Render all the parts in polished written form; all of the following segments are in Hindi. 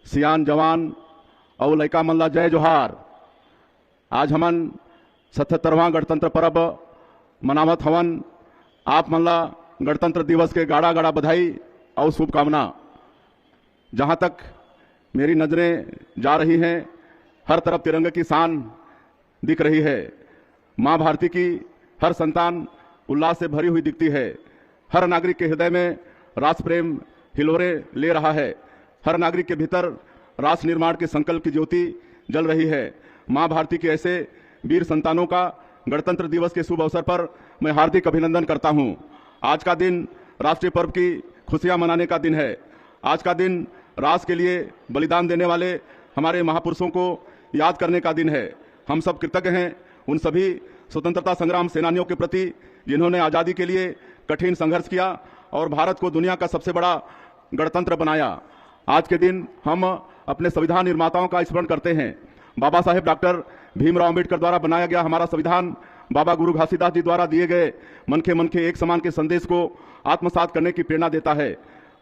सियान जवान और लइका मन ला जय जोहार। आज हमन 77वां गणतंत्र पर्व मनावत हवन। आप मन ला गणतंत्र दिवस के गाड़ा गाड़ा बधाई और शुभकामना। जहां तक मेरी नजरें जा रही हैं, हर तरफ तिरंगे की शान दिख रही है। मां भारती की हर संतान उल्लास से भरी हुई दिखती है। हर नागरिक के हृदय में राष्ट्र प्रेम हिलोरे ले रहा है। हर नागरिक के भीतर राष्ट्र निर्माण के संकल्प की ज्योति जल रही है। मां भारती के ऐसे वीर संतानों का गणतंत्र दिवस के शुभ अवसर पर मैं हार्दिक अभिनंदन करता हूं। आज का दिन राष्ट्रीय पर्व की खुशियां मनाने का दिन है। आज का दिन राष्ट्र के लिए बलिदान देने वाले हमारे महापुरुषों को याद करने का दिन है। हम सब कृतज्ञ हैं उन सभी स्वतंत्रता संग्राम सेनानियों के प्रति जिन्होंने आज़ादी के लिए कठिन संघर्ष किया और भारत को दुनिया का सबसे बड़ा गणतंत्र बनाया। आज के दिन हम अपने संविधान निर्माताओं का स्मरण करते हैं। बाबा साहेब डॉक्टर भीमराव अम्बेडकर द्वारा बनाया गया हमारा संविधान बाबा गुरु घासीदास जी द्वारा दिए गए मन के एक समान के संदेश को आत्मसात करने की प्रेरणा देता है।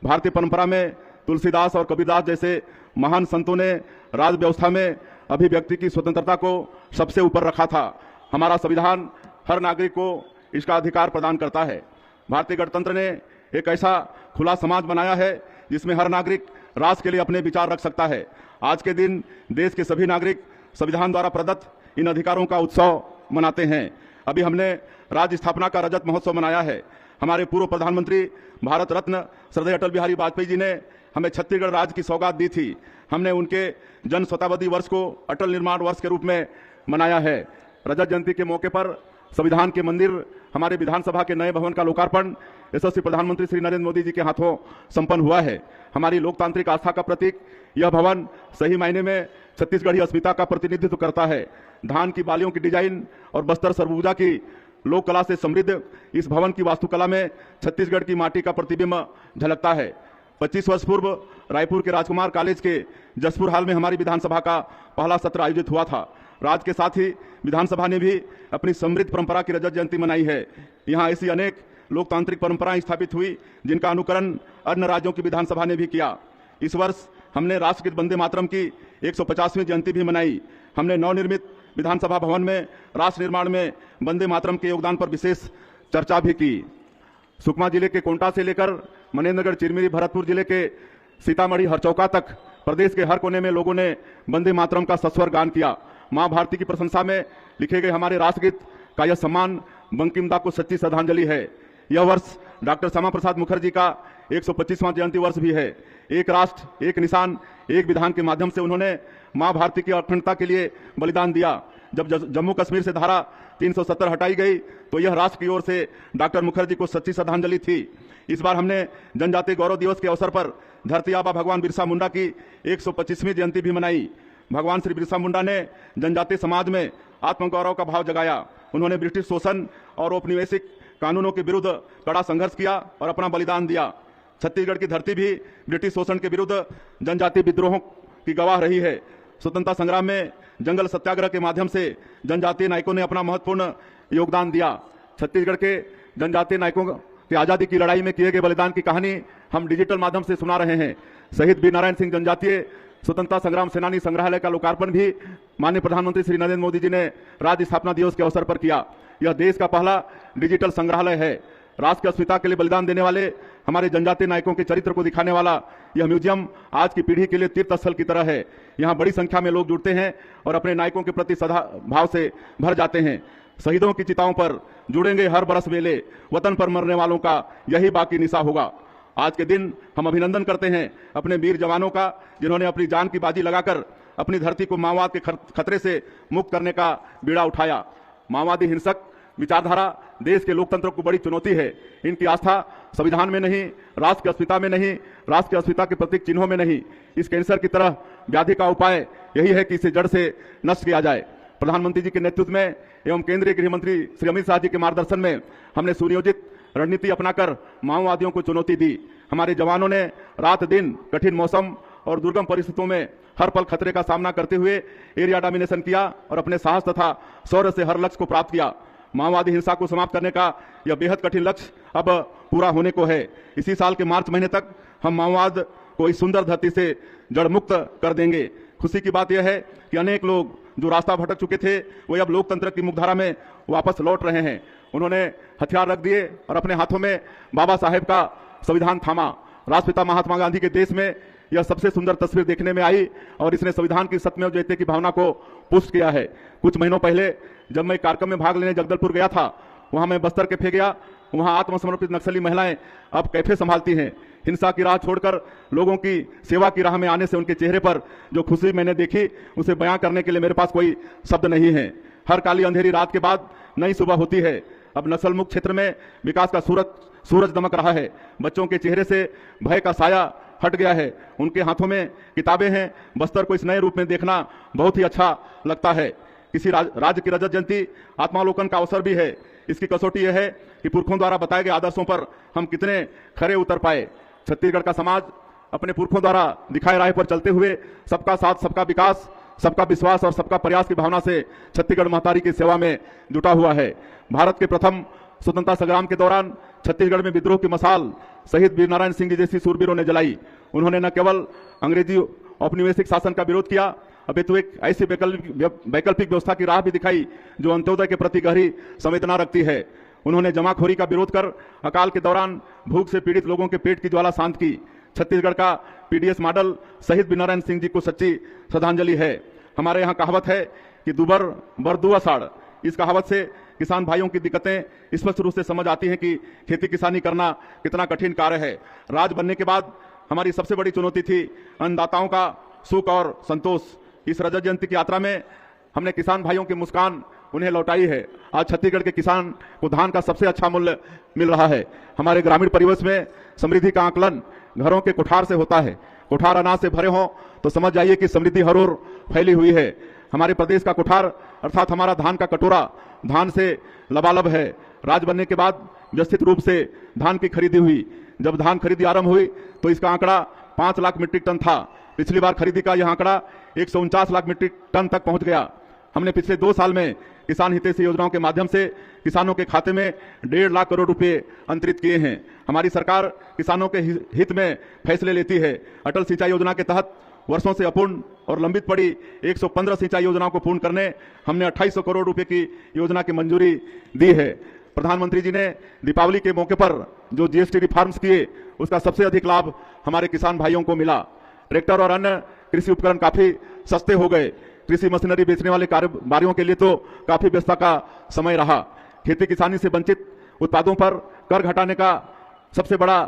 भारतीय परंपरा में तुलसीदास और कबीरदास जैसे महान संतों ने राज व्यवस्था में अभिव्यक्ति की स्वतंत्रता को सबसे ऊपर रखा था। हमारा संविधान हर नागरिक को इसका अधिकार प्रदान करता है। भारतीय गणतंत्र ने एक ऐसा खुला समाज बनाया है जिसमें हर नागरिक राष्ट्र के लिए अपने विचार रख सकता है। आज के दिन देश के सभी नागरिक संविधान द्वारा प्रदत्त इन अधिकारों का उत्सव मनाते हैं। अभी हमने राज्य स्थापना का रजत महोत्सव मनाया है। हमारे पूर्व प्रधानमंत्री भारत रत्न श्रद्धेय अटल बिहारी वाजपेयी जी ने हमें छत्तीसगढ़ राज्य की सौगात दी थी। हमने उनके जन शताब्दी वर्ष को अटल निर्माण वर्ष के रूप में मनाया है। रजत जयंती के मौके पर संविधान के मंदिर हमारे विधानसभा के नए भवन का लोकार्पण यशस्वी प्रधानमंत्री श्री नरेंद्र मोदी जी के हाथों संपन्न हुआ है। हमारी लोकतांत्रिक आस्था का प्रतीक यह भवन सही मायने में छत्तीसगढ़ी अस्मिता का प्रतिनिधित्व करता है। धान की बालियों की डिजाइन और बस्तर सरगुजा की लोक कला से समृद्ध इस भवन की वास्तुकला में छत्तीसगढ़ की माटी का प्रतिबिंब झलकता है। 25 वर्ष पूर्व रायपुर के राजकुमार कॉलेज के जसपुर हाल में हमारी विधानसभा का पहला सत्र आयोजित हुआ था। राज्य के साथ ही विधानसभा ने भी अपनी समृद्ध परंपरा की रजत जयंती मनाई है। यहाँ ऐसी अनेक लोकतांत्रिक परंपराएं स्थापित हुई जिनका अनुकरण अन्य राज्यों की विधानसभा ने भी किया। इस वर्ष हमने राष्ट्रगीत वंदे मातरम की 150वीं जयंती भी मनाई। हमने नवनिर्मित विधानसभा भवन में राष्ट्र निर्माण में वंदे मातरम के योगदान पर विशेष चर्चा भी की। सुकमा जिले के कोंटा से लेकर मनेन्द्रगढ़, चिरमिरी, भरतपुर जिले के सीतामढ़ी, हरचौका तक प्रदेश के हर कोने में लोगों ने वंदे मातरम का सस्वर गान किया। मां भारती की प्रशंसा में लिखे गए हमारे राष्ट्रगीत का यह सम्मान बंकिम दा को सच्ची श्रद्धांजलि है। यह वर्ष डॉक्टर श्यामा प्रसाद मुखर्जी का 125वां जयंती वर्ष भी है। एक राष्ट्र एक निशान एक विधान के माध्यम से उन्होंने मां भारती की अखंडता के लिए बलिदान दिया। जब जम्मू कश्मीर से धारा 370 हटाई गई तो यह राष्ट्र की ओर से डॉक्टर मुखर्जी को सच्ची श्रद्धांजलि थी। इस बार हमने जनजातीय गौरव दिवस के अवसर पर धरती आबा भगवान बिरसा मुंडा की 125वीं जयंती भी मनाई। भगवान श्री बिरसा मुंडा ने जनजातीय समाज में आत्मगौरव का भाव जगाया। उन्होंने ब्रिटिश शोषण और औपनिवेशिक कानूनों के विरुद्ध कड़ा संघर्ष किया और अपना बलिदान दिया। छत्तीसगढ़ की धरती भी ब्रिटिश शोषण के विरुद्ध जनजातीय विद्रोहों की गवाह रही है। स्वतंत्रता संग्राम में जंगल सत्याग्रह के माध्यम से जनजातीय नायकों ने अपना महत्वपूर्ण योगदान दिया। छत्तीसगढ़ के जनजातीय नायकों की आज़ादी की लड़ाई में किए गए बलिदान की कहानी हम डिजिटल माध्यम से सुना रहे हैं। शहीद वीर नारायण सिंह जनजातीय स्वतंत्रता संग्राम सेनानी संग्रहालय का लोकार्पण भी माननीय प्रधानमंत्री श्री नरेंद्र मोदी जी ने राज्य स्थापना दिवस के अवसर पर किया। यह देश का पहला डिजिटल संग्रहालय है। राष्ट्र की अस्मिता के लिए बलिदान देने वाले हमारे जनजातीय नायकों के चरित्र को दिखाने वाला यह म्यूजियम आज की पीढ़ी के लिए तीर्थ स्थल की तरह है। यहाँ बड़ी संख्या में लोग जुड़ते हैं और अपने नायकों के प्रति सदा भाव से भर जाते हैं। शहीदों की चिताओं पर जुड़ेंगे हर बरस मेले, वतन पर मरने वालों का यही बाकी निशा होगा। आज के दिन हम अभिनंदन करते हैं अपने वीर जवानों का जिन्होंने अपनी जान की बाजी लगाकर अपनी धरती को माओवाद के खतरे से मुक्त करने का बीड़ा उठाया। माओवादी हिंसक विचारधारा देश के लोकतंत्र को बड़ी चुनौती है। इनकी आस्था संविधान में नहीं, राष्ट्र की अस्मिता में नहीं, राष्ट्र की अस्मिता के प्रतीक चिन्हों में नहीं, इस कैंसर की तरह व्याधि का उपाय यही है कि इसे जड़ से नष्ट किया जाए। प्रधानमंत्री जी के नेतृत्व में एवं केंद्रीय गृह मंत्री श्री अमित शाह जी के मार्गदर्शन में हमने सुनियोजित रणनीति अपनाकर माओवादियों को चुनौती दी। हमारे जवानों ने रात दिन कठिन मौसम और दुर्गम परिस्थितियों में हर पल खतरे का सामना करते हुए एरिया डोमिनेशन किया और अपने साहस तथा शौर्य से हर लक्ष्य को प्राप्त किया। माओवादी हिंसा को समाप्त करने का यह बेहद कठिन लक्ष्य अब पूरा होने को है। इसी साल के मार्च महीने तक हम माओवाद को इस सुंदर धरती से जड़ मुक्त कर देंगे। खुशी की बात यह है कि अनेक लोग जो रास्ता भटक चुके थे वो अब लोकतंत्र की मुख्यधारा में वापस लौट रहे हैं। उन्होंने हथियार रख दिए और अपने हाथों में बाबा साहेब का संविधान थामा। राष्ट्रपिता महात्मा गांधी के देश में यह सबसे सुंदर तस्वीर देखने में आई और इसने संविधान की सत्यमेव जयते की भावना को पुष्ट किया है। कुछ महीनों पहले जब मैं कार्यक्रम में भाग लेने जगदलपुर गया था, वहां मैं बस्तर कैफे गया। वहां आत्मसमर्पित नक्सली महिलाएं अब कैफे संभालती हैं। हिंसा की राह छोड़कर लोगों की सेवा की राह में आने से उनके चेहरे पर जो खुशी मैंने देखी उसे बयां करने के लिए मेरे पास कोई शब्द नहीं है। हर काली अंधेरी रात के बाद नई सुबह होती है। अब नक्सल मुक्त क्षेत्र में विकास का सूरज दमक रहा है। बच्चों के चेहरे से भय का साया हट गया है। उनके हाथों में किताबें हैं। बस्तर को इस नए रूप में देखना बहुत ही अच्छा लगता है। किसी राज्य की रजत जयंती आत्मावलोकन का अवसर भी है। इसकी कसौटी यह है कि पुरखों द्वारा बताए गए आदर्शों पर हम कितने खरे उतर पाए। छत्तीसगढ़ का समाज अपने पुरखों द्वारा दिखाए राह पर चलते हुए सबका साथ, सबका विकास, सबका विश्वास और सबका प्रयास की भावना से छत्तीसगढ़ महतारी की सेवा में जुटा हुआ है। भारत के प्रथम स्वतंत्रता संग्राम के दौरान छत्तीसगढ़ में विद्रोह की मशाल शहीद वीरनारायण सिंह जी जैसी सूरबीरों ने जलाई। उन्होंने न केवल अंग्रेजी औपनिवेशिक शासन का विरोध किया, अपितु एक ऐसी वैकल्पिक व्यवस्था की राह भी दिखाई जो अंत्योदय के प्रति गहरी संवेदना रखती है। उन्होंने जमाखोरी का विरोध कर अकाल के दौरान भूख से पीड़ित लोगों के पेट की ज्वाला शांत की। छत्तीसगढ़ का पीडीएस मॉडल शहीद वीरनारायण सिंह जी को सच्ची श्रद्धांजलि है। हमारे यहाँ कहावत है कि दुबर बर दु अषाढ़। इस कहावत से किसान भाइयों की दिक्कतें स्पष्ट रूप से समझ आती हैं कि खेती किसानी करना कितना कठिन कार्य है। राज बनने के बाद हमारी सबसे बड़ी चुनौती थी अन्नदाताओं का सुख और संतोष। इस रजत जयंती की यात्रा में हमने किसान भाइयों की मुस्कान उन्हें लौटाई है। आज छत्तीसगढ़ के किसान को धान का सबसे अच्छा मूल्य मिल रहा है। हमारे ग्रामीण परिवेश में समृद्धि का आकलन घरों के कोठार से होता है। कोठार अनाज से भरे हों तो समझ जाइए कि समृद्धि हर ओर फैली हुई है। हमारे प्रदेश का कोठार अर्थात हमारा धान का कटोरा धान से लबालब है। राज बनने के बाद व्यवस्थित रूप से धान की खरीदी हुई। जब धान खरीदी आरंभ हुई तो इसका आंकड़ा 5 लाख मीट्रिक टन था। पिछली बार खरीदी का यह आंकड़ा 149 लाख मीट्रिक टन तक पहुंच गया। हमने पिछले 2 साल में किसान हितैषी योजनाओं के माध्यम से किसानों के खाते में 1.5 लाख करोड़ रुपए अंतरित किए हैं। हमारी सरकार किसानों के हित में फैसले लेती है। अटल सिंचाई योजना के तहत वर्षों से अपूर्ण और लंबित पड़ी 115 सिंचाई योजनाओं को पूर्ण करने हमने 2800 करोड़ रुपए की योजना की मंजूरी दी है। प्रधानमंत्री जी ने दीपावली के मौके पर जो जीएसटी रिफॉर्म्स किए उसका सबसे अधिक लाभ हमारे किसान भाइयों को मिला। ट्रैक्टर और अन्य कृषि उपकरण काफी सस्ते हो गए। कृषि मशीनरी बेचने वाले कारोबारियों के लिए तो काफी व्यस्तता का समय रहा। खेती किसानी से वंचित उत्पादों पर कर घटाने का सबसे बड़ा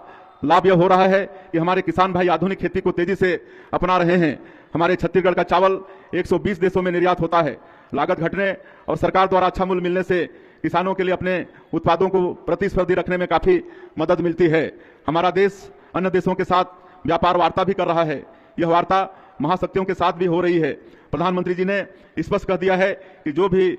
लाभ यह हो रहा है कि हमारे किसान भाई आधुनिक खेती को तेजी से अपना रहे हैं। हमारे छत्तीसगढ़ का चावल 120 देशों में निर्यात होता है। लागत घटने और सरकार द्वारा अच्छा मूल्य मिलने से किसानों के लिए अपने उत्पादों को प्रतिस्पर्धी रखने में काफी मदद मिलती है। हमारा देश अन्य देशों के साथ व्यापार वार्ता भी कर रहा है। यह वार्ता महाशक्तियों के साथ भी हो रही है। प्रधानमंत्री जी ने स्पष्ट कह दिया है कि जो भी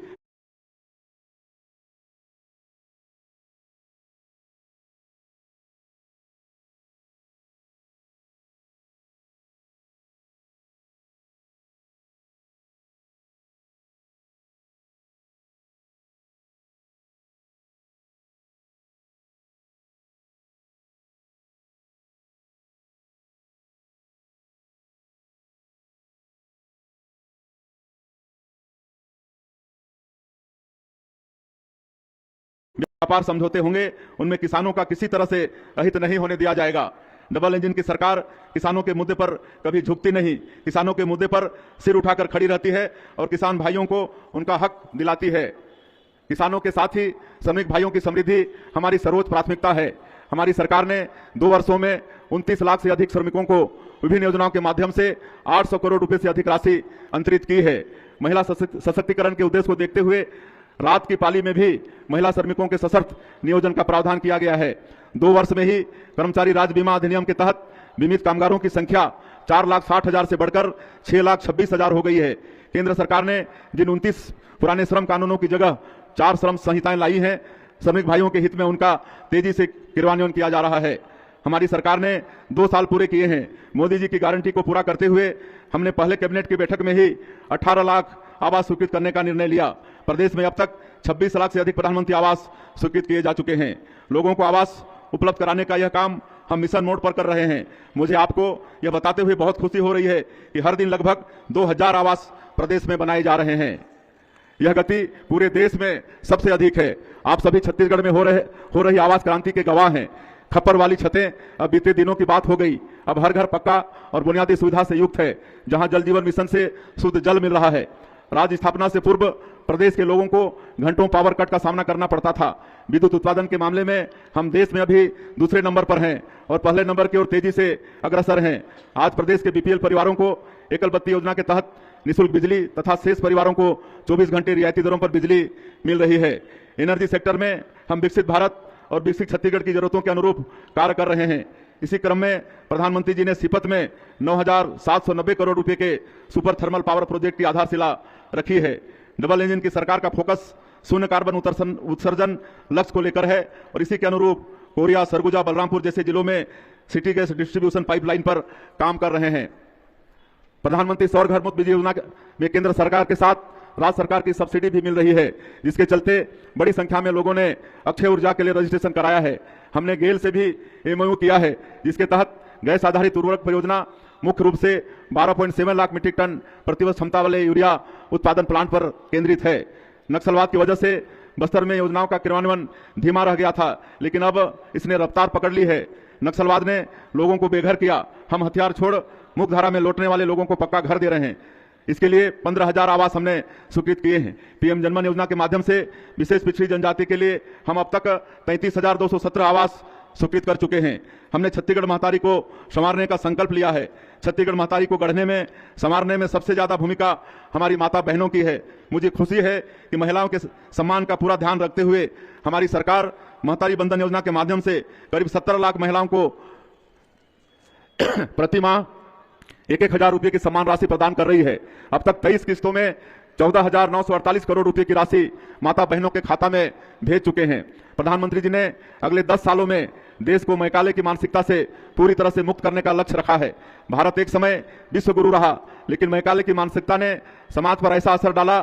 व्यापार समझौते होंगे उनमें किसानों का किसी तरह से अहित नहीं होने दिया जाएगा। डबल इंजन की सरकार किसानों के मुद्दे पर कभी झुकती नहीं, किसानों के मुद्दे पर सिर उठाकर खड़ी रहती है और किसान भाइयों को उनका हक दिलाती है। किसानों के साथ ही श्रमिक भाइयों की समृद्धि हमारी सर्वोच्च प्राथमिकता है। हमारी सरकार ने 2 वर्षों में 29 लाख से अधिक श्रमिकों को विभिन्न योजनाओं के माध्यम से 800 करोड़ रुपए से अधिक राशि अंतरित की है। महिला सशक्तिकरण के उद्देश्य को देखते हुए रात की पाली में भी महिला श्रमिकों के सशर्त नियोजन का प्रावधान किया गया है। 2 वर्ष में ही कर्मचारी राज्य बीमा अधिनियम के तहत बीमित कामगारों की संख्या 4,60,000 से बढ़कर 6,26,000 हो गई है। केंद्र सरकार ने जिन 29 पुराने श्रम कानूनों की जगह 4 श्रम संहिताएं लाई हैं, श्रमिक भाइयों के हित में उनका तेजी से क्रियान्वयन किया जा रहा है। हमारी सरकार ने 2 साल पूरे किए हैं। मोदी जी की गारंटी को पूरा करते हुए हमने पहले कैबिनेट की बैठक में ही 18 लाख आवास स्वीकृत करने का निर्णय लिया। प्रदेश में अब तक 26 लाख से अधिक प्रधानमंत्री आवास स्वीकृत किए जा चुके हैं। लोगों को आवास उपलब्ध कराने का यह काम हम मिशन मोड पर कर रहे हैं। मुझे आपको यह बताते हुए बहुत खुशी हो रही है कि हर दिन लगभग 2000 आवास प्रदेश में बनाए जा रहे हैं। यह गति पूरे देश में सबसे अधिक है। आप सभी छत्तीसगढ़ में हो रही आवास क्रांति के गवाह हैं। खप्पर वाली छतें अब बीते दिनों की बात हो गई। अब हर घर पक्का और बुनियादी सुविधा से युक्त है। जहां जल जीवन मिशन से शुद्ध जल मिल रहा है। राज्य स्थापना से पूर्व प्रदेश के लोगों को घंटों पावर कट का सामना करना पड़ता था। विद्युत उत्पादन के मामले में हम देश में अभी दूसरे नंबर पर हैं और पहले नंबर की ओर तेजी से अग्रसर हैं। आज प्रदेश के बीपीएल परिवारों को एकल बत्ती योजना के तहत निःशुल्क बिजली तथा शेष परिवारों को 24 घंटे रियायती दरों पर बिजली मिल रही है। एनर्जी सेक्टर में हम विकसित भारत और विकसित छत्तीसगढ़ की जरूरतों के अनुरूप कार्य कर रहे हैं। इसी क्रम में प्रधानमंत्री जी ने सीपत में 9,790 करोड़ रुपए के सुपर थर्मल पावर प्रोजेक्ट की आधारशिला रखी है। डबल इंजन की सरकार का फोकस शून्य कार्बन उत्सर्जन लक्ष्य को लेकर है और इसी के अनुरूप कोरिया, सरगुजा, बलरामपुर जैसे जिलों में सिटी गैस डिस्ट्रीब्यूशन पाइपलाइन पर काम कर रहे हैं। प्रधानमंत्री सौर घर मुफ्त बिजली योजना में केंद्र सरकार के साथ राज्य सरकार की सब्सिडी भी मिल रही है, जिसके चलते बड़ी संख्या में लोगों ने अक्षय ऊर्जा के लिए रजिस्ट्रेशन कराया है। हमने गेल से भी एमओयू किया है, जिसके तहत गैस आधारित उर्वरक परियोजना मुख्य रूप से 12.7 लाख मीट्रिक टन प्रतिवर्ष क्षमता वाले यूरिया उत्पादन प्लांट पर केंद्रित है। नक्सलवाद की वजह से बस्तर में योजनाओं का क्रियान्वयन धीमा रह गया था, लेकिन अब इसने रफ्तार पकड़ ली है। नक्सलवाद ने लोगों को बेघर किया। हम हथियार छोड़ मुख्यधारा में लौटने वाले लोगों को पक्का घर दे रहे हैं। इसके लिए 15,000 आवास हमने स्वीकृत किए हैं। पीएम जनमन योजना के माध्यम से विशेष पिछड़ी जनजाति के लिए हम अब तक 33,217 आवास स्वीकृत कर चुके हैं। हमने छत्तीसगढ़ महतारी को संवारने का संकल्प लिया है। छत्तीसगढ़ महतारी को गढ़ने में, संवारने में सबसे ज्यादा भूमिका हमारी माता बहनों की है। मुझे खुशी है कि महिलाओं के सम्मान का पूरा ध्यान रखते हुए हमारी सरकार महतारी बंधन योजना के माध्यम से करीब 17 लाख महिलाओं को प्रति माह 1,000 रुपये की सम्मान राशि प्रदान कर रही है। अब तक 23 किस्तों में 14,948 करोड़ रुपए की राशि माता बहनों के खाता में भेज चुके हैं। प्रधानमंत्री जी ने अगले 10 सालों में देश को मैकाले की मानसिकता से पूरी तरह से मुक्त करने का लक्ष्य रखा है। भारत एक समय विश्व गुरु रहा, लेकिन मैकाले की मानसिकता ने समाज पर ऐसा असर डाला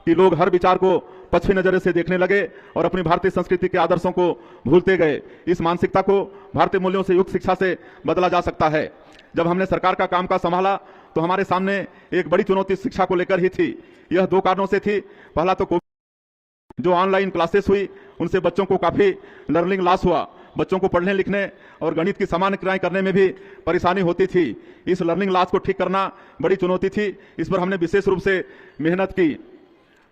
कि लोग हर विचार को पश्चिमी नजरिए से देखने लगे और अपनी भारतीय संस्कृति के आदर्शों को भूलते गए। इस मानसिकता को भारतीय मूल्यों से युक्त शिक्षा से बदला जा सकता है। जब हमने सरकार का कामकाज संभाला तो हमारे सामने एक बड़ी चुनौती शिक्षा को लेकर ही थी। यह 2 कारणों से थी। पहला तो जो ऑनलाइन क्लासेस हुई उनसे बच्चों को काफी लर्निंग लॉस हुआ। बच्चों को पढ़ने लिखने और गणित की सामान्य क्रियाएं करने में भी परेशानी होती थी। इस लर्निंग लॉस को ठीक करना बड़ी चुनौती थी। इस पर हमने विशेष रूप से मेहनत की।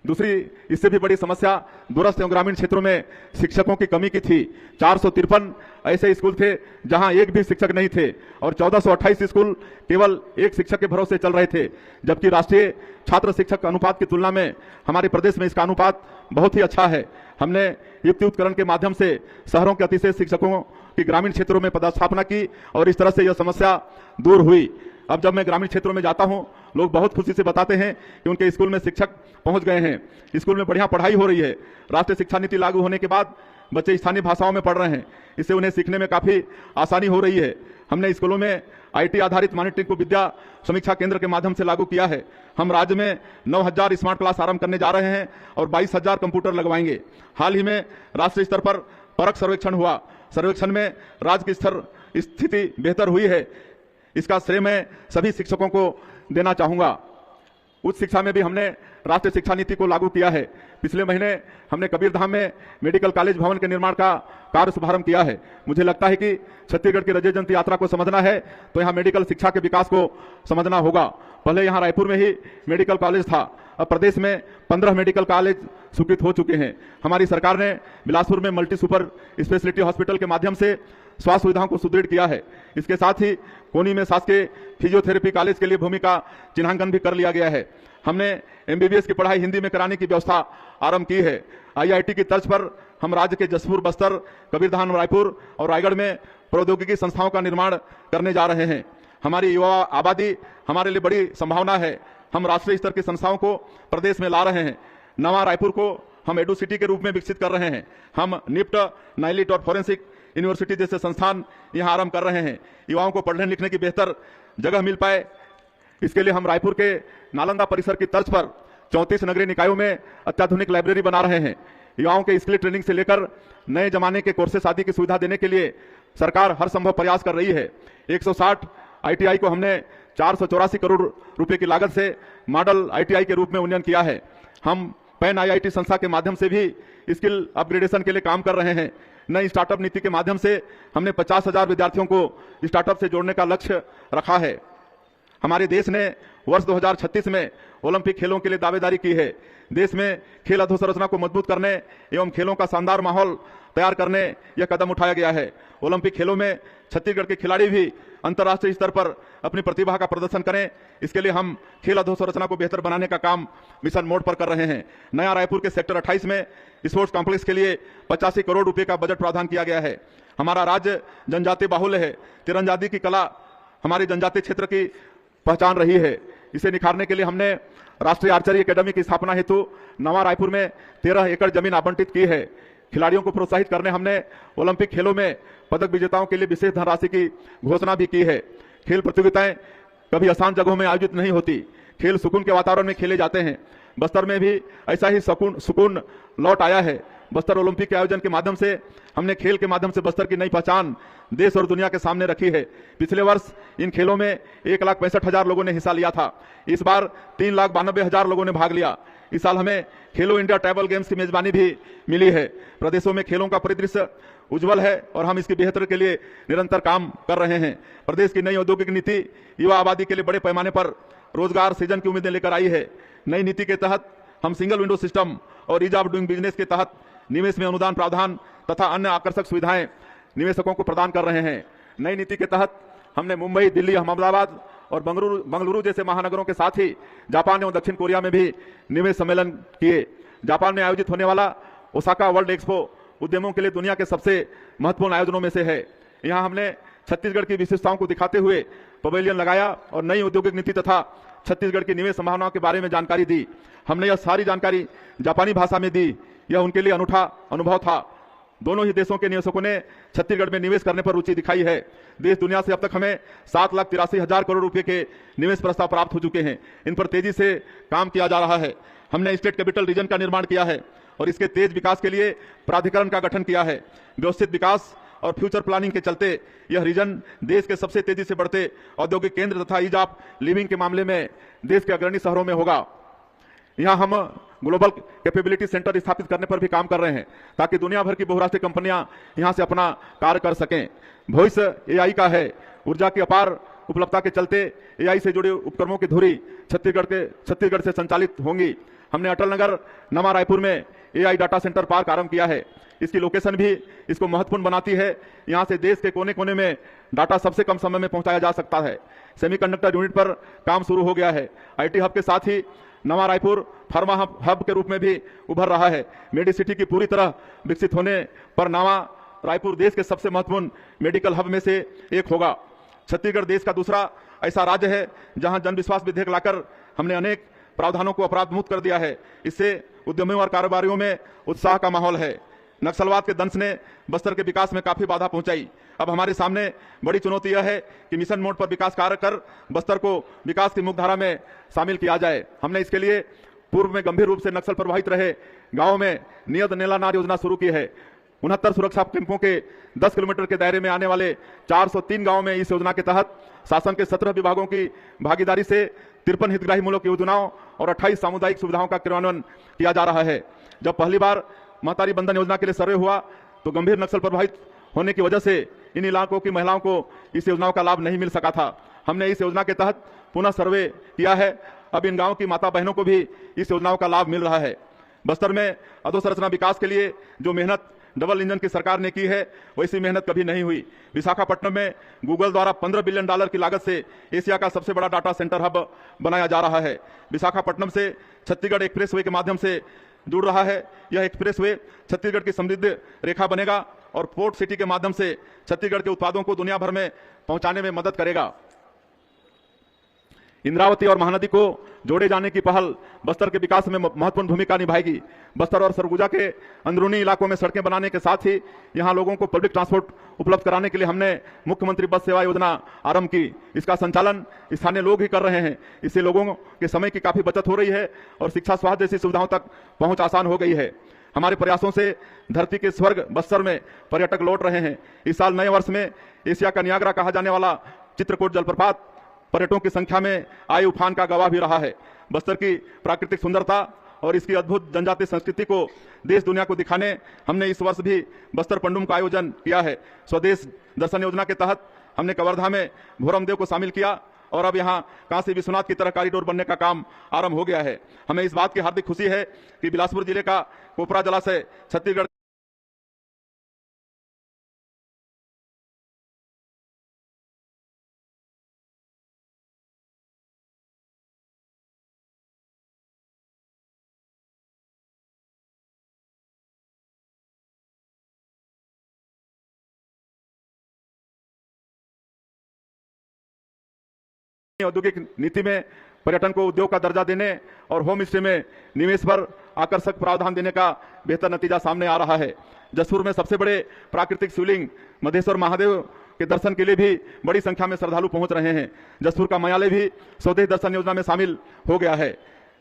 दूसरी इससे भी बड़ी समस्या दूरस्थ एवं ग्रामीण क्षेत्रों में शिक्षकों की कमी की थी। 453 ऐसे स्कूल थे जहां एक भी शिक्षक नहीं थे और 1428 स्कूल केवल एक शिक्षक के भरोसे चल रहे थे, जबकि राष्ट्रीय छात्र शिक्षक अनुपात की तुलना में हमारे प्रदेश में इसका अनुपात बहुत ही अच्छा है। हमने युक्तियुक्तकरण के माध्यम से शहरों के अतिशय शिक्षकों की ग्रामीण क्षेत्रों में पदस्थापना की और इस तरह से यह समस्या दूर हुई। अब जब मैं ग्रामीण क्षेत्रों में जाता हूं, लोग बहुत खुशी से बताते हैं कि उनके स्कूल में शिक्षक पहुंच गए हैं। स्कूल में बढ़िया पढ़ाई हो रही है। राष्ट्रीय शिक्षा नीति लागू होने के बाद बच्चे स्थानीय भाषाओं में पढ़ रहे हैं। इससे उन्हें सीखने में काफी आसानी हो रही है। हमने स्कूलों में आईटी आधारित मॉनिटरिंग को विद्या समीक्षा केंद्र के माध्यम से लागू किया है। हम राज्य में 9,000 स्मार्ट क्लास आरंभ करने जा रहे हैं और 22,000 कंप्यूटर लगवाएंगे। हाल ही में राष्ट्रीय स्तर पर परख सर्वेक्षण हुआ। सर्वेक्षण में राज्य की स्थिति बेहतर हुई है। इसका श्रेय मैं सभी शिक्षकों को देना चाहूंगा। उच्च शिक्षा में भी हमने राष्ट्रीय शिक्षा नीति को लागू किया है। पिछले महीने हमने कबीरधाम में मेडिकल कॉलेज भवन के निर्माण का कार्य शुभारंभ किया है। मुझे लगता है कि छत्तीसगढ़ की रजत जयंती यात्रा को समझना है तो यहाँ मेडिकल शिक्षा के विकास को समझना होगा। पहले यहाँ रायपुर में ही मेडिकल कॉलेज था, अब प्रदेश में 15 मेडिकल कॉलेज स्वीकृत हो चुके हैं। हमारी सरकार ने बिलासपुर में मल्टी सुपर स्पेशलिटी हॉस्पिटल के माध्यम से स्वास्थ्य सुविधाओं को सुदृढ़ किया है। इसके साथ ही कोनी में शासकीय फिजियोथेरेपी कॉलेज के लिए भूमि का चिन्हांकन भी कर लिया गया है। हमने एमबीबीएस की पढ़ाई हिंदी में कराने की व्यवस्था आरंभ की है। आईआईटी की तर्ज पर हम राज्य के जसपुर, बस्तर, कबीरधाम, रायपुर और रायगढ़ में प्रौद्योगिकी संस्थाओं का निर्माण करने जा रहे हैं। हमारी युवा आबादी हमारे लिए बड़ी संभावना है। हम राष्ट्रीय स्तर की संस्थाओं को प्रदेश में ला रहे हैं। नवा रायपुर को हम एडू सिटी के रूप में विकसित कर रहे हैं। हम निफ्ट, नाइलिट और फॉरेंसिक यूनिवर्सिटी जैसे संस्थान यहां आरंभ कर रहे हैं। युवाओं को पढ़ने लिखने की बेहतर जगह मिल पाए, इसके लिए हम रायपुर के नालंदा परिसर की तर्ज पर 34 नगरीय निकायों में अत्याधुनिक लाइब्रेरी बना रहे हैं। युवाओं के स्किल ट्रेनिंग से लेकर नए जमाने के कोर्सेस आदि की सुविधा देने के लिए सरकार हर संभव प्रयास कर रही है। 160 आईटीआई को हमने 484 करोड़ रुपए की लागत से मॉडल आईटीआई के रूप में उन्नयन किया है। हम पैन आईआईटी संस्था के माध्यम से भी स्किल अपग्रेडेशन के लिए काम कर रहे हैं। नई स्टार्टअप नीति के माध्यम से हमने 50,000 विद्यार्थियों को स्टार्टअप से जोड़ने का लक्ष्य रखा है। हमारे देश ने वर्ष 2036 में ओलंपिक खेलों के लिए दावेदारी की है। देश में खेल अधोसंरचना को मजबूत करने एवं खेलों का शानदार माहौल तैयार करने यह कदम उठाया गया है। ओलंपिक खेलों में छत्तीसगढ़ के खिलाड़ी भी अंतर्राष्ट्रीय स्तर पर अपनी प्रतिभा का प्रदर्शन करें, इसके लिए हम खेल अधोसंरचना को बेहतर बनाने का काम मिशन मोड पर कर रहे हैं। नया रायपुर के सेक्टर 28 में स्पोर्ट्स कॉम्प्लेक्स के लिए 85 करोड़ रुपए का बजट प्रावधान किया गया है। हमारा राज्य जनजातीय बाहुल्य है। तीरंदाजी की कला हमारे जनजातीय क्षेत्र की पहचान रही है। इसे निखारने के लिए हमने राष्ट्रीय आर्चरी एकेडमी की स्थापना हेतु नवा रायपुर में 13 एकड़ जमीन आवंटित की है। खिलाड़ियों को प्रोत्साहित करने हमने ओलंपिक खेलों में पदक विजेताओं के लिए विशेष धनराशि की घोषणा भी की है। खेल प्रतियोगिताएं कभी आसान जगहों में आयोजित नहीं होती। खेल सुकून के वातावरण में खेले जाते हैं। बस्तर में भी ऐसा ही सुकून लौट आया है। बस्तर ओलंपिक के आयोजन के माध्यम से हमने खेल के माध्यम से बस्तर की नई पहचान देश और दुनिया के सामने रखी है। पिछले वर्ष इन खेलों में 1,65,000 लोगों ने हिस्सा लिया था। इस बार 3,92,000 लोगों ने भाग लिया। इस साल हमें खेलो इंडिया ट्राइबल गेम्स की मेजबानी भी मिली है। प्रदेशों में खेलों का परिदृश्य उज्जवल है और हम इसकी बेहतर के लिए निरंतर काम कर रहे हैं। प्रदेश की नई औद्योगिक नीति युवा आबादी के लिए बड़े पैमाने पर रोजगार सृजन की उम्मीदें लेकर आई है। नई नीति के तहत हम सिंगल विंडो सिस्टम और ईज ऑफ डूइंग बिजनेस के तहत निवेश में अनुदान प्रावधान तथा अन्य आकर्षक सुविधाएं निवेशकों को प्रदान कर रहे हैं। नई नीति के तहत हमने मुंबई, दिल्ली, अहमदाबाद और बंगलुरु जैसे महानगरों के साथ ही जापान एवं दक्षिण कोरिया में भी निवेश सम्मेलन किए। जापान में आयोजित होने वाला ओसाका वर्ल्ड एक्सपो उद्यमों के लिए दुनिया के सबसे महत्वपूर्ण आयोजनों में से है। यहाँ हमने छत्तीसगढ़ की विशेषताओं को दिखाते हुए पवेलियन लगाया और नई औद्योगिक नीति तथा छत्तीसगढ़ की निवेश संभावनाओं के बारे में जानकारी दी। हमने यह सारी जानकारी जापानी भाषा में दी। यह उनके लिए अनूठा अनुभव था। दोनों ही देशों के निवेशकों ने छत्तीसगढ़ में निवेश करने पर रुचि दिखाई है। देश दुनिया से अब तक हमें 7,83,000 करोड़ रुपए के निवेश प्रस्ताव प्राप्त हो चुके हैं। इन पर तेजी से काम किया जा रहा है। हमने स्टेट कैपिटल रीजन का निर्माण किया है और इसके तेज विकास के लिए प्राधिकरण का गठन किया है। व्यवस्थित विकास और फ्यूचर प्लानिंग के चलते यह रीजन देश के सबसे तेजी से बढ़ते औद्योगिक केंद्र तथा ईज ऑफ लिविंग के मामले में देश के अग्रणी शहरों में होगा। यहाँ हम ग्लोबल कैपेबिलिटी सेंटर स्थापित करने पर भी काम कर रहे हैं ताकि दुनिया भर की बहुराष्ट्रीय कंपनियां यहां से अपना कार्य कर सकें। भविष्य एआई का है। ऊर्जा की अपार उपलब्धता के चलते एआई से जुड़े उपकरणों की धुरी छत्तीसगढ़ से संचालित होंगी। हमने अटल नगर नवा रायपुर में एआई डाटा सेंटर पार्क आरंभ किया है। इसकी लोकेशन भी इसको महत्वपूर्ण बनाती है। यहाँ से देश के कोने कोने में डाटा सबसे कम समय में पहुंचाया जा सकता है। सेमीकंडक्टर यूनिट पर काम शुरू हो गया है। आईटी हब के साथ ही नवा रायपुर फार्मा हब के रूप में भी उभर रहा है। मेडिसिटी की पूरी तरह विकसित होने पर नवा रायपुर देश के सबसे महत्वपूर्ण मेडिकल हब में से एक होगा। छत्तीसगढ़ देश का दूसरा ऐसा राज्य है जहां जनविश्वास विधेयक लाकर हमने अनेक प्रावधानों को अपराध मुक्त कर दिया है। इससे उद्यमियों और कारोबारियों में उत्साह का माहौल है। नक्सलवाद के दंश ने बस्तर के विकास में काफी बाधा पहुंचाई। अब हमारे सामने बड़ी चुनौती यह है कि मिशन मोड पर विकास कार्य कर बस्तर को विकास की मुख्यधारा में शामिल किया जाए। हमने इसके लिए पूर्व में गंभीर रूप से नक्सल प्रभावित रहे गांवों में नियत नेला नार योजना शुरू की है। 69 सुरक्षा कैंपों के 10 किलोमीटर के दायरे में आने वाले 403 गांवों में इस योजना के तहत शासन के 17 विभागों की भागीदारी से 53 हितग्राही मूलक योजनाओं और 28 सामुदायिक सुविधाओं का क्रियान्वयन किया जा रहा है। जब पहली बार महतारी बंधन योजना के लिए सर्वे हुआ तो गंभीर नक्सल प्रभावित होने की वजह से इन इलाकों की महिलाओं को इस योजनाओं का लाभ नहीं मिल सका था। हमने इस योजना के तहत पुनः सर्वे किया है। अब इन गांवों की माता बहनों को भी इस योजनाओं का लाभ मिल रहा है। बस्तर में अधोसंरचना विकास के लिए जो मेहनत डबल इंजन की सरकार ने की है वैसी मेहनत कभी नहीं हुई। विशाखापट्टनम में गूगल द्वारा $15 बिलियन की लागत से एशिया का सबसे बड़ा डाटा सेंटर हब बनाया जा रहा है। विशाखापट्टनम से छत्तीसगढ़ एक्सप्रेसवे के माध्यम से जुड़ रहा है। यह एक्सप्रेसवे छत्तीसगढ़ की समृद्ध रेखा बनेगा और पोर्ट सिटी के माध्यम से छत्तीसगढ़ के उत्पादों को दुनिया भर में पहुंचाने में मदद करेगा। इंद्रावती और महानदी को जोड़े जाने की पहल बस्तर के विकास में महत्वपूर्ण भूमिका निभाएगी। बस्तर और सरगुजा के अंदरूनी इलाकों में सड़कें बनाने के साथ ही यहां लोगों को पब्लिक ट्रांसपोर्ट उपलब्ध कराने के लिए हमने मुख्यमंत्री बस सेवा योजना आरंभ की। इसका संचालन स्थानीय लोग ही कर रहे हैं। इससे लोगों के समय की काफी बचत हो रही है और शिक्षा स्वास्थ्य जैसी सुविधाओं तक पहुंच आसान हो गई है। हमारे प्रयासों से धरती के स्वर्ग बस्तर में पर्यटक लौट रहे हैं। इस साल नए वर्ष में एशिया का नियाग्रा कहा जाने वाला चित्रकूट जलप्रपात पर्यटकों की संख्या में आए उफान का गवाह भी रहा है। बस्तर की प्राकृतिक सुंदरता और इसकी अद्भुत जनजातीय संस्कृति को देश दुनिया को दिखाने हमने इस वर्ष भी बस्तर पंडुम का आयोजन किया है। स्वदेश दर्शन योजना के तहत हमने कवर्धा में भोरमदेव को शामिल किया और अब यहाँ काशी विश्वनाथ की तरह कॉरिडोर बनने का काम आरंभ हो गया है। हमें इस बात की हार्दिक खुशी है कि बिलासपुर जिले का कोपरा जलाशय छत्तीसगढ़ औद्योगिक नीति में पर्यटन को उद्योग का दर्जा देने और होम स्टे में निवेश पर आकर्षक प्रावधान देने का बेहतर नतीजा सामने आ रहा है। जसपुर में सबसे बड़े प्राकृतिक शिवलिंग मधेश्वर महादेव के दर्शन के लिए भी बड़ी संख्या में श्रद्धालु पहुंच रहे हैं। जसपुर का मयालय भी स्वदेश दर्शन योजना में शामिल हो गया है।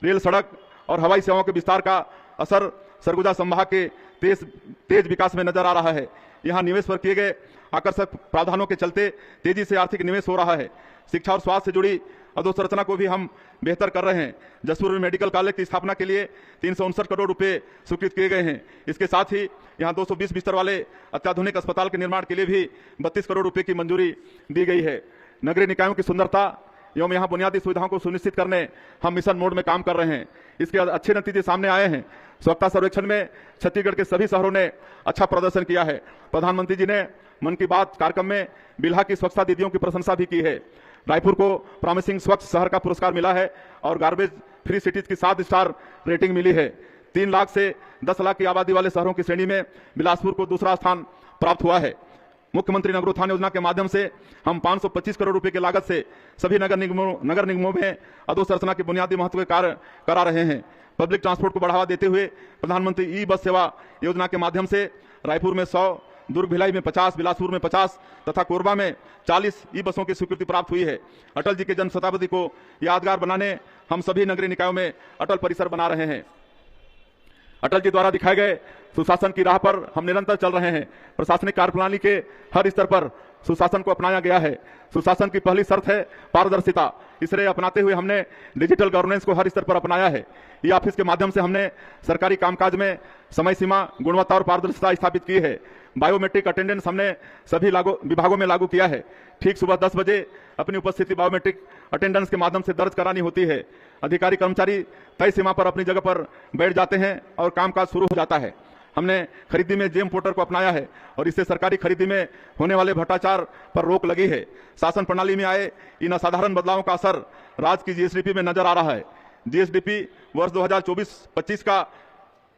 रेल, सड़क और हवाई सेवाओं के विस्तार का असर सरगुजा संभाग के तेज विकास में नजर आ रहा है। यहाँ निवेश पर किए गए आकर्षक प्रावधानों के चलते तेजी से आर्थिक निवेश हो रहा है। शिक्षा और स्वास्थ्य से जुड़ी अधोसंरचना को भी हम बेहतर कर रहे हैं। जसपुर में मेडिकल कॉलेज की स्थापना के लिए 359 करोड़ रुपए स्वीकृत किए गए हैं। इसके साथ ही यहाँ 220 बिस्तर वाले अत्याधुनिक अस्पताल के निर्माण के लिए भी 32 करोड़ रुपए की मंजूरी दी गई है। नगरीय निकायों की सुंदरता एवं यहाँ बुनियादी सुविधाओं को सुनिश्चित करने हम मिशन मोड में काम कर रहे हैं। इसके अच्छे नतीजे सामने आए हैं। स्वच्छता सर्वेक्षण में छत्तीसगढ़ के सभी शहरों ने अच्छा प्रदर्शन किया है। प्रधानमंत्री जी ने मन की बात कार्यक्रम में बिल्हा की स्वच्छता दीदियों की प्रशंसा भी की है। रायपुर को प्रॉमिसिंग स्वच्छ शहर का पुरस्कार मिला है और गार्बेज फ्री सिटीज की 7 स्टार रेटिंग मिली है। 3 लाख से 10 लाख की आबादी वाले शहरों की श्रेणी में बिलासपुर को दूसरा स्थान प्राप्त हुआ है। मुख्यमंत्री नगरोत्थान योजना के माध्यम से हम 525 करोड़ रुपए की लागत से सभी नगर निगमों में अधोसंरचना के बुनियादी महत्व के कार्य करा रहे हैं। पब्लिक ट्रांसपोर्ट को बढ़ावा देते हुए प्रधानमंत्री ई बस सेवा योजना के माध्यम से रायपुर में 100, दुर्ग भिलाई में 50, बिलासपुर में 50 तथा कोरबा में 40 ई बसों की स्वीकृति प्राप्त हुई है। अटल जी के जन्म शताब्दी को यादगार बनाने हम सभी नगरीय निकायों में अटल परिसर बना रहे हैं। अटल जी द्वारा दिखाए गए सुशासन की राह पर हम निरंतर चल रहे हैं। प्रशासनिक कार्यप्रणाली के हर स्तर पर सुशासन को अपनाया गया है। सुशासन की पहली शर्त है पारदर्शिता। इसे अपनाते हुए हमने डिजिटल गवर्नेंस को हर स्तर पर अपनाया है। ई ऑफिस के माध्यम से हमने सरकारी कामकाज में समय सीमा, गुणवत्ता और पारदर्शिता स्थापित की है। बायोमेट्रिक अटेंडेंस हमने सभी विभागों में लागू किया है। ठीक सुबह 10 बजे अपनी उपस्थिति बायोमेट्रिक अटेंडेंस के माध्यम से दर्ज करानी होती है। अधिकारी कर्मचारी तय सीमा पर अपनी जगह पर बैठ जाते हैं और कामकाज शुरू हो जाता है। हमने खरीदी में जेम पोर्टल को अपनाया है और इससे सरकारी खरीदी में होने वाले भ्रष्टाचार पर रोक लगी है। शासन प्रणाली में आए इन असाधारण बदलावों का असर राज्य की जीएसडीपी में नजर आ रहा है। जीएसडीपी वर्ष 2024-25 का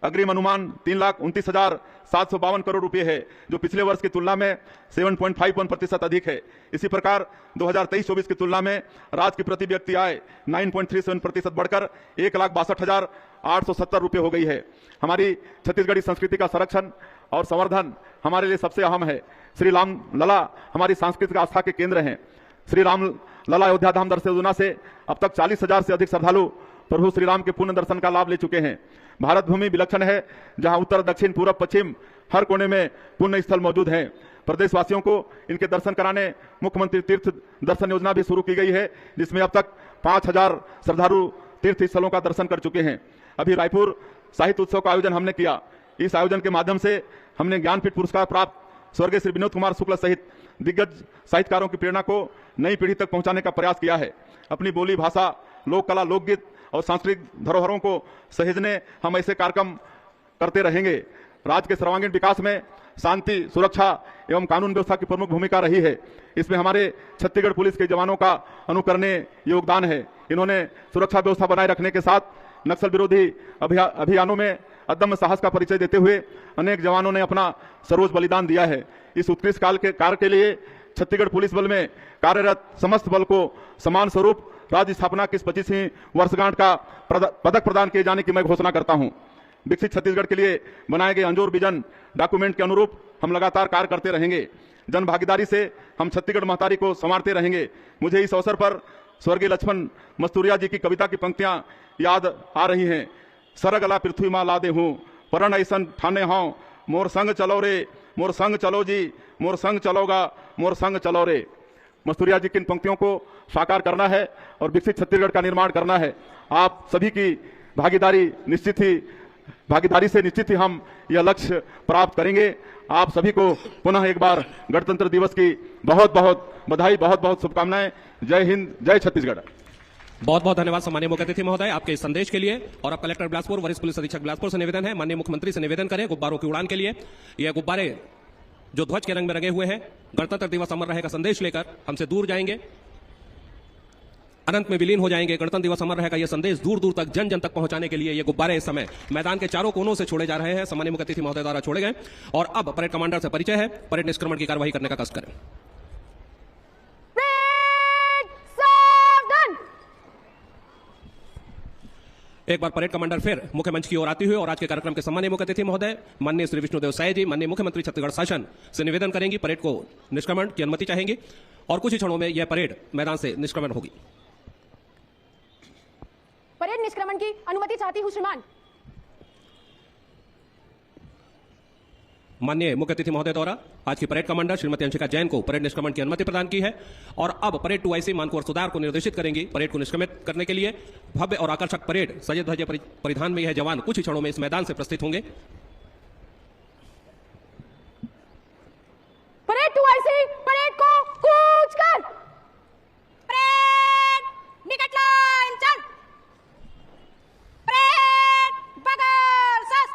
अग्रिम अनुमान 3,29,752 करोड़ रुपए है, जो पिछले वर्ष की तुलना में 7.51% अधिक है। इसी प्रकार 2023-24 की तुलना में राज्य की प्रति व्यक्ति आय 9.37% बढ़कर 1,62,870 रुपये हो गई है। हमारी छत्तीसगढ़ी संस्कृति का संरक्षण और संवर्धन हमारे लिए सबसे अहम है। श्री राम लला हमारी सांस्कृतिक आस्था के केंद्र हैं। श्री राम लला अयोध्या धाम दर्शन योजना से अब तक 40,000 से अधिक श्रद्धालु प्रभु श्री राम के पुण्य दर्शन का लाभ ले चुके हैं। भारत भूमि विलक्षण है, जहां उत्तर, दक्षिण, पूर्व, पश्चिम हर कोने में पुण्य स्थल मौजूद हैं। प्रदेशवासियों को इनके दर्शन कराने मुख्यमंत्री तीर्थ दर्शन योजना भी शुरू की गई है, जिसमें अब तक 5,000 श्रद्धालु तीर्थ स्थलों का दर्शन कर चुके हैं। अभी रायपुर साहित्य उत्सव का आयोजन हमने किया। इस आयोजन के माध्यम से हमने ज्ञानपीठ पुरस्कार प्राप्त स्वर्गीय श्री विनोद कुमार शुक्ल सहित दिग्गज साहित्यकारों की प्रेरणा को नई पीढ़ी तक पहुंचाने का प्रयास किया है। अपनी बोली भाषा, लोक कला, लोकगीत और सांस्कृतिक धरोहरों को सहेजने हम ऐसे कार्यक्रम करते रहेंगे। राज्य के सर्वांगीण विकास में शांति, सुरक्षा एवं कानून व्यवस्था की प्रमुख भूमिका रही है। इसमें हमारे छत्तीसगढ़ पुलिस के जवानों का अनुकरणीय योगदान है। इन्होंने सुरक्षा व्यवस्था बनाए रखने के साथ नक्सल विरोधी अभियानों में अदम्य साहस का परिचय देते हुए अनेक जवानों ने अपना सर्वोच्च बलिदान दिया है। इस उत्कृष्ट कार्य के लिए छत्तीसगढ़ पुलिस बल में कार्यरत समस्त बल को समान स्वरूप राज्य स्थापना की 25वीं वर्षगांठ का पदक प्रदान किए जाने की मैं घोषणा करता हूं। विकसित छत्तीसगढ़ के लिए बनाए गए अंजोर विजन डॉक्यूमेंट के अनुरूप हम लगातार कार्य करते रहेंगे। जन भागीदारी से हम छत्तीसगढ़ महतारी को संवारते रहेंगे। मुझे इस अवसर पर स्वर्गीय लक्ष्मण मस्तूरिया जी की कविता की पंक्तियां याद आ रही हैं। सरगला पृथ्वी माँ लादे हूँ, परण ऐसन ठाने हों मोर संग चलो रे, मोर संग चलो जी, मोर संग चलोगा, मोर संग चलो रे। मस्तूरिया जी की इन पंक्तियों को साकार करना है और विकसित छत्तीसगढ़ का निर्माण करना है। आप सभी की भागीदारी से निश्चित ही हम यह लक्ष्य प्राप्त करेंगे। आप सभी को पुनः एक बार गणतंत्र दिवस की बहुत बहुत बधाई, बहुत बहुत शुभकामनाएं। जय हिंद, जय छत्तीसगढ़। बहुत बहुत धन्यवाद सम्माननीय मुख्य अतिथि महोदय आपके इस संदेश के लिए। और अब कलेक्टर बिलासपुर, वरिष्ठ पुलिस अधीक्षक बिलासपुर से निवेदन है, माननीय मुख्यमंत्री से निवेदन करें गुब्बारों की उड़ान के लिए। ये गुब्बारे जो ध्वज के रंग में रंगे हुए हैं, गणतंत्र दिवस अमर रहेगा संदेश लेकर हमसे दूर जाएंगे, अनंत में विलीन हो जाएंगे। गणतंत्र दिवस अमर रहेगा यह संदेश दूर दूर तक, जन जन तक पहुंचाने के लिए ये गुब्बारे इस समय मैदान के चारों कोनों से छोड़े जा रहे हैं, सम्माननीय मुख्य अतिथि महोदय द्वारा छोड़े गए। और अब परेड कमांडर से परिचय है, परेड निष्क्रमण की कार्यवाही करने का कष्ट करें। एक बार परेड कमांडर फिर मुख्य मंच की ओर आती हुई और आज के कार्यक्रम के सम्माननीय मुख्य अतिथि महोदय माननीय श्री विष्णुदेव साय जी, माननीय मुख्यमंत्री छत्तीसगढ़ शासन से निवेदन करेंगी, परेड को निष्क्रमण की अनुमति चाहेंगी और कुछ ही क्षणों में यह परेड मैदान से निष्क्रमण होगी। परेड निष्क्रमण की अनुमति चाहती हूं श्रीमान। माननीय मुख्य अतिथि महोदय द्वारा आज की परेड कमांडर श्रीमती अंशिका जैन को परेड निष्क्रमण की अनुमति प्रदान की है और अब परेड 2IC मानकुवर सुधार को निर्देशित करेंगी परेड को निष्क्रमित करने के लिए। भव्य और आकर्षक परेड सजे ध्वज परिधान में यह जवान कुछ ही क्षणों में इस मैदान से प्रस्थित होंगे। परेड 2IC परेड को कूच कर, परेड निकट लाइन चल, परेड बगल सस,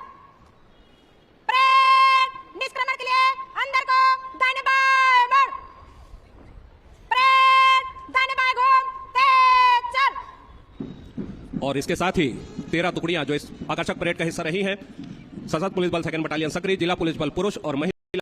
परेड निष्क्रमण के लिए अंदर को दाहिने बाएं बढ़, परेड दाहिने बाएं घूम, तेज चल। और इसके साथ ही 13 टुकड़ियां जो इस आकर्षक परेड का हिस्सा रही हैं, सशस्त्र पुलिस बल 2nd बटालियन सक्रिय, जिला पुलिस बल पुरुष और महिला